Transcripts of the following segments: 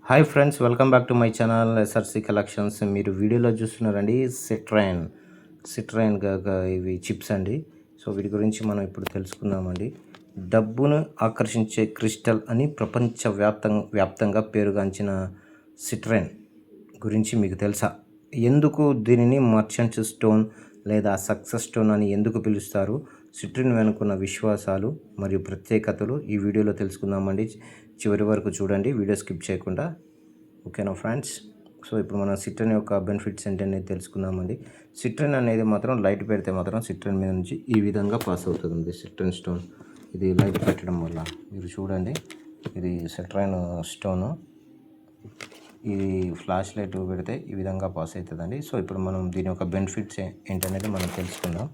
Hi friends, welcome back to my channel SRC collections. మీరు వీడియోలో చూస్తున్నారండి సిట్రైన్ ఇవి చిప్స్ అండి. సో వీటి గురించి మనం ఇప్పుడు తెలుసుకుందామండి. డబ్బును ఆకర్షించే క్రిస్టల్ అని వ్యాప్తంగా పేరుగాంచిన సిట్రైన్ గురించి మీకు తెలుసా? ఎందుకు దీనిని మర్చెంట్ స్టోన్ లేదా సక్సెస్ స్టోన్ అని ఎందుకు పిలుస్తారు? సిట్రిన్ వెనుకున్న విశ్వాసాలు మరియు ప్రత్యేకతలు ఈ వీడియోలో తెలుసుకుందామండి. చివరి వరకు చూడండి, వీడియో స్కిప్ చేయకుండా. ఓకేనా ఫ్రెండ్స్? సో ఇప్పుడు మనం సిట్రిన్ యొక్క బెనిఫిట్స్ ఏంటనేది తెలుసుకుందామండి. సిట్రిన్ అనేది మాత్రం లైట్ పెడితే మాత్రం సిట్రిన్ మీద నుంచి ఈ విధంగా పాస్ అవుతుంది సిట్రిన్ స్టోన్. ఇది లైట్ పెట్టడం వల్ల మీరు చూడండి, ఇది సిట్రిన్ స్టోను. ఇది ఫ్లాష్ లైట్ పెడితే ఈ విధంగా పాస్ అవుతుందండి. సో ఇప్పుడు మనం దీని యొక్క బెనిఫిట్స్ ఏంటనేది మనం తెలుసుకుందాం.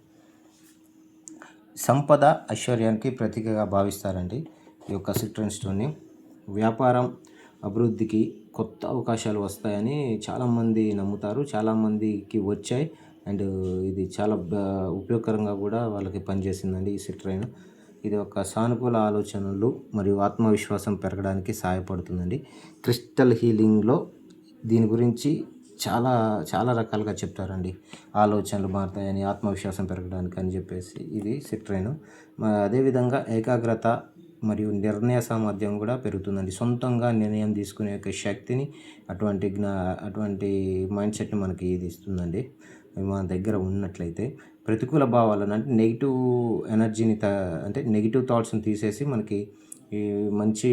సంపద, ఐశ్వర్యానికి ప్రతీకగా భావిస్తారండి ఈ యొక్క సిట్రిన్ స్టోన్ని. వ్యాపారం అభివృద్ధికి కొత్త అవకాశాలు వస్తాయని చాలామంది నమ్ముతారు, చాలామందికి వచ్చాయి. అండ్ ఇది చాలా ఉపయోగకరంగా కూడా వాళ్ళకి పనిచేసిందండి ఈ సిట్రైన్. ఇది ఒక సానుకూల ఆలోచనలు మరియు ఆత్మవిశ్వాసం పెరగడానికి సహాయపడుతుందండి. క్రిస్టల్ హీలింగ్లో దీని గురించి చాలా చాలా రకాలుగా చెప్తారండి. ఆలోచనలు మారుతాయని, ఆత్మవిశ్వాసం పెరగడానికి అని చెప్పేసి ఇది సిట్రైన్. అదేవిధంగా ఏకాగ్రత మరియు నిర్ణయ సామర్థ్యం కూడా పెరుగుతుందండి. సొంతంగా నిర్ణయం తీసుకునే యొక్క శక్తిని, అటువంటి మైండ్ సెట్ని మనకి ఇది ఇస్తుందండి మన దగ్గర ఉన్నట్లయితే. ప్రతికూల భావాలను అంటే నెగిటివ్ ఎనర్జీని అంటే నెగిటివ్ థాట్స్ని తీసేసి మనకి ఈ మంచి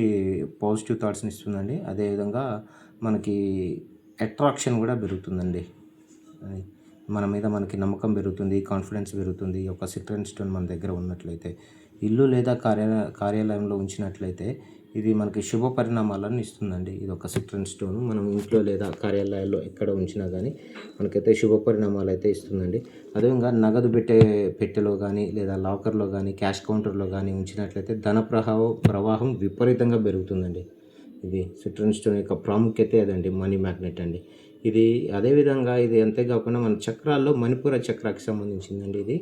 పాజిటివ్ థాట్స్ని ఇస్తుందండి. అదేవిధంగా మనకి అట్రాక్షన్ కూడా పెరుగుతుందండి. మన మీద మనకి నమ్మకం పెరుగుతుంది, కాన్ఫిడెన్స్ పెరుగుతుంది. ఒక సిట్రిన్ స్టోన్ మన దగ్గర ఉన్నట్లయితే, ఇల్లు లేదా కార్యాలయంలో ఉంచినట్లయితే ఇది మనకి శుభ పరిణామాలను ఇస్తుందండి. ఇది ఒక సిట్రిన్ స్టోన్ మనం ఇంట్లో లేదా కార్యాలయాల్లో ఎక్కడ ఉంచినా కానీ మనకైతే శుభ పరిణామాలు అయితే ఇస్తుందండి. అదేవిధంగా నగదు పెట్టెలో కానీ లేదా లాకర్లో కానీ క్యాష్ కౌంటర్లో కానీ ఉంచినట్లయితే ధన ప్రవాహం విపరీతంగా పెరుగుతుందండి. ఇది సిట్రిన్ స్టోన్ యొక్క ప్రాముఖ్యత అదండి, మనీ మ్యాగ్నెట్ అండి ఇది. అదేవిధంగా ఇది అంతేకాకుండా మన చక్రాల్లో మణిపూర చక్రాకి సంబంధించిందండి.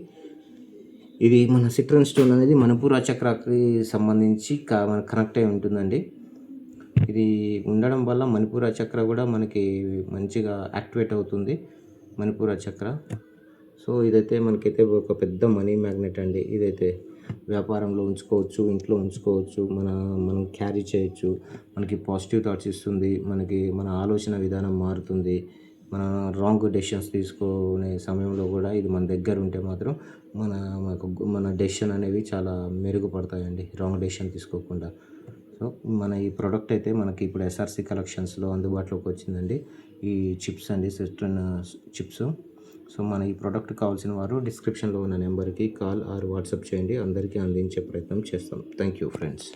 ఇది మన సిట్రిన్ స్టోన్ అనేది మణిపూర చక్రాకి సంబంధించి కనెక్ట్ అయి ఉంటుందండి. ఇది ఉండడం వల్ల మణిపూర చక్ర కూడా మనకి మంచిగా యాక్టివేట్ అవుతుంది, మణిపూర చక్ర. సో ఇదైతే మనకైతే ఒక పెద్ద మనీ మ్యాగ్నెట్ అండి. ఇదైతే వ్యాపారంలో ఉంచుకోవచ్చు, ఇంట్లో ఉంచుకోవచ్చు, మనం క్యారీ చేయొచ్చు. మనకి పాజిటివ్ థాట్స్ ఇస్తుంది, మన ఆలోచన విధానం మారుతుంది. మన రాంగ్ డెసిషన్స్ తీసుకునే సమయంలో కూడా ఇది మన దగ్గర ఉంటే మాత్రం మన డెసిషన్ అనేవి చాలా మెరుగుపడతాయండి, రాంగ్ డెసిషన్ తీసుకోకుండా. సో ఈ ప్రోడక్ట్ అయితే మనకి ఇప్పుడు ఎస్ఆర్సి కలెక్షన్స్లో అందుబాటులోకి వచ్చిందండి. ఈ చిప్స్ అండి, సిట్రిన్ చిప్స్. సో ఈ ప్రోడక్ట్ కావాల్సిన వారు డిస్క్రిప్షన్లో ఉన్న నెంబర్కి కాల్ ఆర్ వాట్సాప్ చేయండి. అందరికీ అందించే ప్రయత్నం చేస్తాం. Thank you friends.